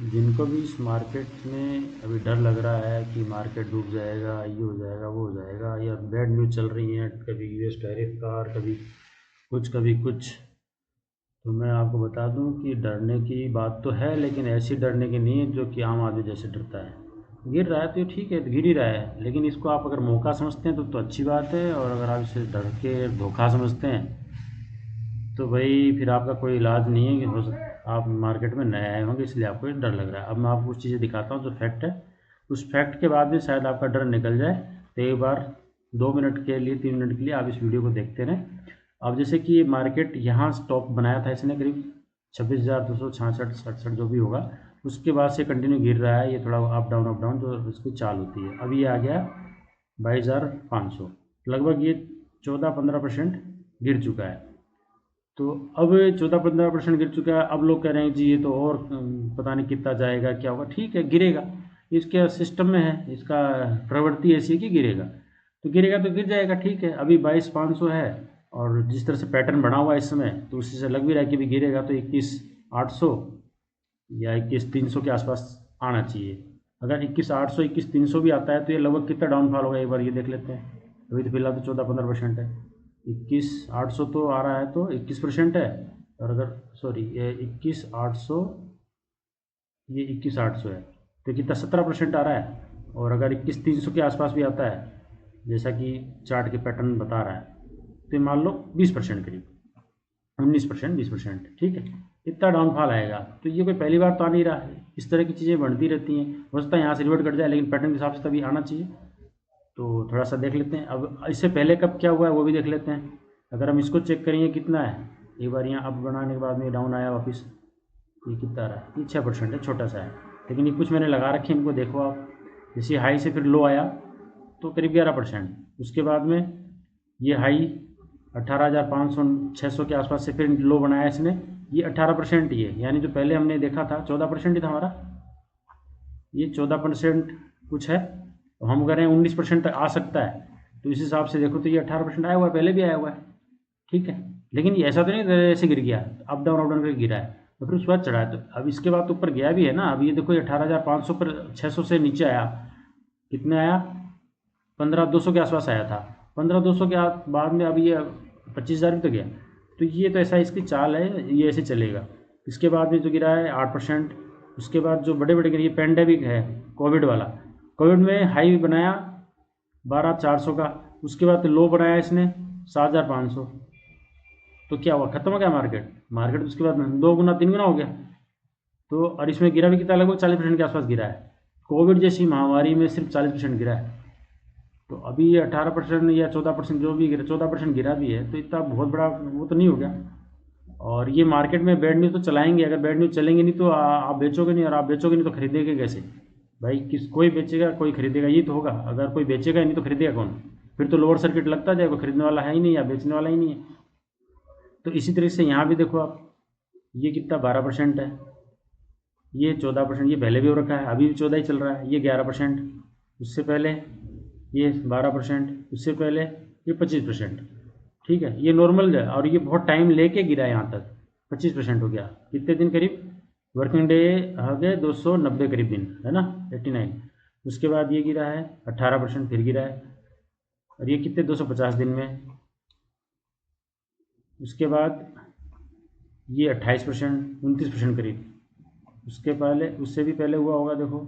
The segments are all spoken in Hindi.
जिनको भी इस मार्केट में अभी डर लग रहा है कि मार्केट डूब जाएगा, ये हो जाएगा, वो हो जाएगा, या बैड न्यूज़ चल रही हैं, कभी यूएस टैरिफ का और कभी कुछ, तो मैं आपको बता दूं कि डरने की बात तो है, लेकिन ऐसी डरने की नहीं है जो कि आम आदमी जैसे डरता है। गिर रहा है तो ये ठीक है, तो गिर ही रहा है, लेकिन इसको आप अगर मौका समझते हैं तो अच्छी बात है, और अगर आप इसे डर के धोखा समझते हैं तो भाई फिर आपका कोई इलाज नहीं है कि आप मार्केट में नए आए होंगे इसलिए आपको ये डर लग रहा है। अब मैं आपको कुछ चीज़ें दिखाता हूँ जो फैक्ट है, उस फैक्ट के बाद में शायद आपका डर निकल जाए। तो एक बार 2 मिनट के लिए, 3 मिनट के लिए आप इस वीडियो को देखते रहें। अब जैसे कि ये मार्केट यहाँ स्टॉप बनाया था इसने करीब 26,266 जो भी होगा, उसके बाद से कंटिन्यू गिर रहा है, ये थोड़ा अप डाउन तो इसकी चाल होती है। अभी ये आ गया 22,500, लगभग ये 14-15% गिर चुका है। तो अब 14-15% गिर चुका है। अब लोग कह रहे हैं जी ये तो और पता नहीं कितना जाएगा, क्या होगा। ठीक है, गिरेगा, इसके सिस्टम में है, इसका प्रवृत्ति ऐसी है कि गिरेगा, तो गिरेगा तो गिर जाएगा। ठीक है, अभी 22,500 है, और जिस तरह से पैटर्न बना हुआ है इस समय, तो उसी से लग भी रहा है कि भी गिरेगा तो 21,800 या 21,300 के आसपास आना चाहिए। अगर 21,800 21,300 भी आता है तो ये लगभग कितना डाउनफॉल होगा एक बार ये देख लेते हैं। अभी तो फिलहाल तो 14-15% है। 21,800 तो आ रहा है तो 21% है, और अगर सॉरी ये 21,800, ये 21,800 है, तो कितना 17% आ रहा है। और अगर 21,300 के आसपास भी आता है जैसा कि चार्ट के पैटर्न बता रहा है, तो मान लो 20% करीब, 19%, 20%, ठीक है, इतना डाउनफॉल आएगा। तो ये कोई पहली बार तो आ नहीं रहा है, इस तरह की चीज़ें बढ़ती रहती हैं। हो सकता है यहाँ से रिवर्ट कट जाए, लेकिन पैटर्न के हिसाब से तभी आना चाहिए। तो थोड़ा सा देख लेते हैं। अब इससे पहले कब क्या हुआ है वो भी देख लेते हैं। अगर हम इसको चेक करेंगे कितना है, एक बार यहाँ अप बनाने के बाद में डाउन आया वापस, ये कितना आ रहा है, ये 6% है, छोटा सा है, लेकिन ये कुछ मैंने लगा रखे हैं, इनको देखो आप। जैसे हाई से फिर लो आया तो करीब 11%, उसके बाद में ये हाई 18,500 600 के आसपास से फिर लो बनाया इसने, ये 18% ही है, यानी जो पहले हमने देखा था 14% ही था हमारा, ये 14% कुछ है, तो हम कह रहे हैं 19% तक आ सकता है। तो इस हिसाब से देखो तो ये 18% आया हुआ है, पहले भी आया हुआ है, ठीक है। लेकिन ये ऐसा तो नहीं ऐसे गिर गया, अप डाउन करके गिरा है, तो फिर उसके बाद चढ़ा है, तो अब इसके बाद तो ऊपर गया भी है ना। अब ये देखो 18,500 पर 600 से नीचे आया, कितने आया, 15,200 के आसपास आया था। 15,200 के बाद में अभी ये 25,000 भी तो गया। तो ये तो ऐसा इसकी चाल है, ये ऐसे चलेगा। इसके बाद में जो गिरा है 8%, उसके बाद जो बड़े बड़े गिरे, ये पेंडेमिक है, कोविड वाला, कोविड में हाई बनाया 12,400 का, उसके बाद लो बनाया इसने 7,500, तो क्या हुआ, खत्म हो गया मार्केट। मार्केट उसके बाद 2 गुना 3 गुना हो गया। तो और इसमें गिरा भी कितना, लगभग 40% के आसपास गिरा है। कोविड जैसी महामारी में सिर्फ 40% गिरा है। तो अभी ये 18% या 14% जो भी गिरा, 14% गिरा भी है, तो इतना बहुत बड़ा वो तो नहीं हो गया। और ये मार्केट में बैड न्यूज़ तो चलाएंगे, अगर बैड न्यूज़ चलेंगे नहीं तो आप बेचोगे नहीं, और आप बेचोगे नहीं तो खरीदेंगे कैसे भाई। कोई बेचेगा कोई खरीदेगा, ये तो होगा। अगर कोई बेचेगा ही नहीं तो खरीदेगा कौन, फिर तो लोअर सर्किट लगता जाएगा, खरीदने वाला है ही नहीं या बेचने वाला ही नहीं है। तो इसी तरह से यहाँ भी देखो आप, ये कितना 12% है, ये 14%, ये पहले भी हो रखा है, अभी भी 14 ही चल रहा है, ये 11%, उससे पहले ये 12%, उससे पहले ये 25%, ठीक है, ये नॉर्मल है। और ये बहुत टाइम लेके गिरा है, यहाँ तक 25% हो गया, कितने दिन करीब, वर्किंग डे हो गए 290 करीब दिन, है ना, 89। उसके बाद ये गिरा है 18%, फिर गिरा है, और ये कितने 250 दिन में। उसके बाद ये 28%, 29% करीब। उसके पहले, उससे भी पहले हुआ होगा देखो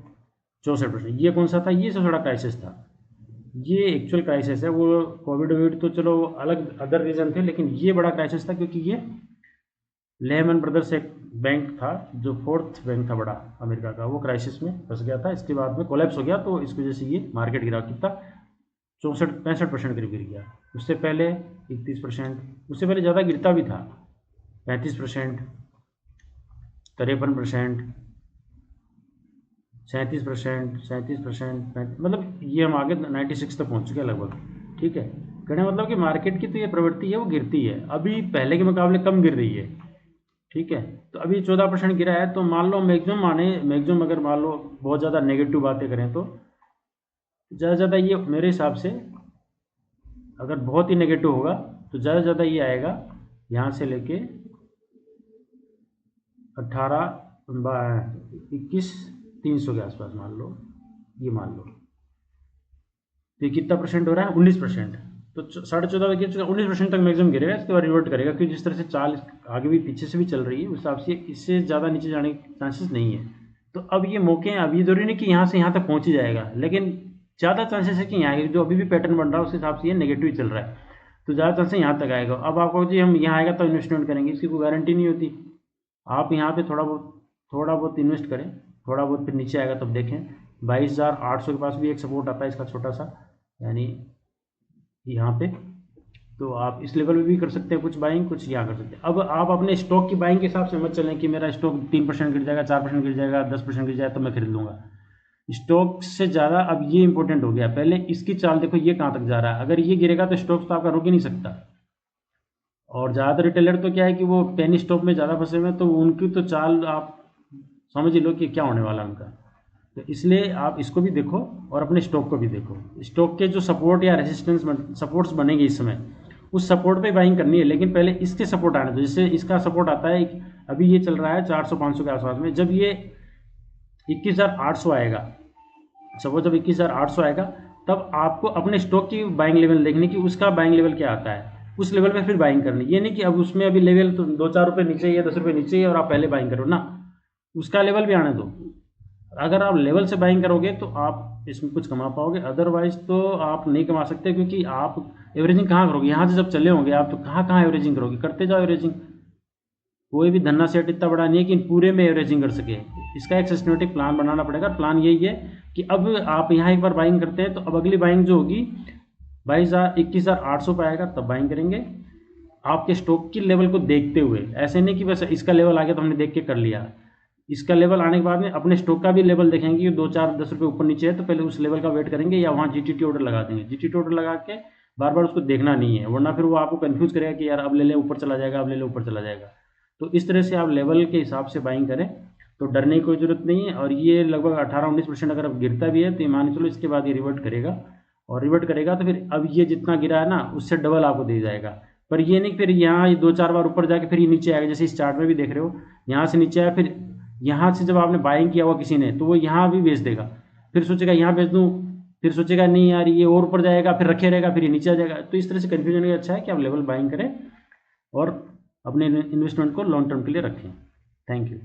64%। ये कौन सा था, ये सबसे बड़ा क्राइसिस था, ये एक्चुअल क्राइसिस है। वो कोविड वोविड तो चलो अलग अदर रीज़न थे, लेकिन ये बड़ा क्राइसिस था, क्योंकि ये लेहमैन ब्रदर्स एक बैंक था जो फोर्थ बैंक था बड़ा अमेरिका का, वो क्राइसिस में फंस गया था, इसके बाद में कोलैप्स हो गया, तो इस वजह से ये मार्केट गिरा कितना, 64-65% करीब गिर गया। उससे पहले 31%, उससे पहले ज़्यादा गिरता भी था, 35%, 53%, 37%, 37%, मतलब ये हम आगे 96 तक पहुँच चुके हैं लगभग, ठीक है। कहने मतलब कि मार्केट की तो ये प्रवृत्ति है, वो गिरती है, अभी पहले के मुकाबले कम गिर रही है, ठीक है। तो अभी 14% गिरा है, तो मान लो मैक्सिमम माने, मैक्सिमम अगर मान लो बहुत ज़्यादा नेगेटिव बातें करें तो ज़्यादा से ज़्यादा ये मेरे हिसाब से, अगर बहुत ही नेगेटिव होगा तो ज़्यादा से ज़्यादा ये आएगा यहाँ से लेके 18 21,300 के आसपास मान लो, ये मान लो, तो ये कितना परसेंट हो रहा है? 19%। तो 14.5 पे गिर चुका, 19% तक मैक्सिमम गिरेगा, इसके बाद रिवर्ट करेगा, क्योंकि जिस तरह से चाल आगे भी पीछे से भी चल रही है उस हिसाब से इससे ज़्यादा नीचे जाने के चांसेस नहीं है। तो अब ये मौके हैं, अब ये जरूरी नहीं कि यहाँ से यहाँ तक पहुँच ही जाएगा, लेकिन ज़्यादा चांसेस है कि यहाँ जो अभी भी पैटर्न बन रहा है उस हिसाब से ये नेगेटिव चल रहा है, तो ज़्यादा चांसेस यहाँ तक आएगा। अब आपको जी हम यहाँ आएगा तो इन्वेस्टमेंट करेंगे, इसकी कोई गारंटी नहीं होती। आप यहाँ पे थोड़ा बहुत इन्वेस्ट करें, थोड़ा बहुत, फिर नीचे आएगा तब देखें। 22,800 के पास भी एक सपोर्ट आता है इसका छोटा सा, यानी यहाँ पे, तो आप इस लेवल पे भी कर सकते हैं कुछ बाइंग, कुछ यहाँ कर सकते हैं। अब आप अपने स्टॉक की बाइंग के हिसाब से मत चलें कि मेरा स्टॉक 3% गिर जाएगा, 4% गिर जाएगा, 10% गिर जाएगा तो मैं खरीद लूँगा। स्टॉक से ज़्यादा अब ये इंपॉर्टेंट हो गया, पहले इसकी चाल देखो ये कहाँ तक जा रहा है। अगर ये गिरेगा तो स्टॉक तो आपका रुक ही नहीं सकता। और ज़्यादातर रिटेलर तो क्या है कि वो पेनी स्टॉक में ज़्यादा फंसे हुए हैं, तो उनकी तो चाल आप समझ ही लो कि क्या होने वाला उनका। तो इसलिए आप इसको भी देखो और अपने स्टॉक को भी देखो। स्टॉक के जो सपोर्ट या रेजिस्टेंस सपोर्ट्स बनेंगे इस समय, उस सपोर्ट पे बाइंग करनी है, लेकिन पहले इसके सपोर्ट आने दो। जैसे इसका सपोर्ट आता है, अभी ये चल रहा है 400-500 के आसपास में, जब ये 21,800 आएगा, सपोज जब 21,800 आएगा, तब आपको अपने स्टॉक की बाइंग लेवल देखनी कि उसका बाइंग लेवल क्या आता है, उस लेवल पे फिर बाइंग करनी। ये नहीं कि अब उसमें अभी लेवल तो 2-4 रुपये नीचे ही है, 10 रुपये नीचे ही है और आप पहले बाइंग करो ना, उसका लेवल भी आने दो। अगर आप लेवल से बाइंग करोगे तो आप इसमें कुछ कमा पाओगे, अदरवाइज तो आप नहीं कमा सकते, क्योंकि आप एवरेजिंग कहाँ करोगे? यहाँ से जब चले होंगे आप तो कहाँ कहाँ एवरेजिंग करोगे? करते जाओ एवरेजिंग। कोई भी धन्ना सेट इतना बड़ा नहीं है कि पूरे में एवरेजिंग कर सके। इसका एक सिस्टमेटिक प्लान बनाना पड़ेगा। प्लान यही है कि अब आप यहाँ एक बार बाइंग करते हैं, तो अब अगली बाइंग जो होगी 21,800 पे आएगा तब बाइंग करेंगे, आपके स्टॉक की लेवल को देखते हुए। ऐसे नहीं कि बस इसका लेवल आ गया तो हमने देख के कर लिया। इसका लेवल आने के बाद में अपने स्टॉक का भी लेवल देखेंगे कि 2-4-10 रुपये ऊपर नीचे है, तो पहले उस लेवल का वेट करेंगे, या वहाँ जीटीटी ऑर्डर लगा देंगे। जीटीटी ऑर्डर लगा के बार बार उसको देखना नहीं है, वरना फिर वो आपको कंफ्यूज करेगा कि यार अब ले ले ऊपर चला जाएगा, अब ले ले ऊपर चला जाएगा। तो इस तरह से आप लेवल के हिसाब से बाइंग करें तो डरने की कोई ज़रूरत नहीं है। और ये लगभग 18-19% अगर अब गिरता भी है तो ये मान के चलो इसके बाद ये रिवर्ट करेगा, और रिवर्ट करेगा तो फिर अब ये जितना गिरा है ना उससे डबल आपको दे जाएगा। पर ये नहीं फिर यहाँ 2-4 बार ऊपर जाके फिर ये नीचे आएगा, जैसे इस चार्ट में भी देख रहे हो, यहाँ से नीचे आया, फिर यहाँ से जब आपने बाइंग किया हुआ किसी ने तो वो यहाँ भी बेच देगा, फिर सोचेगा यहाँ बेच दूँ, फिर सोचेगा नहीं यार ये और ऊपर जाएगा, फिर रखे रहेगा, फिर ये नीचे आ जाएगा। तो इस तरह से कन्फ्यूजन है। अच्छा है कि आप लेवल बाइंग करें और अपने इन्वेस्टमेंट को लॉन्ग टर्म के लिए रखें। Thank you.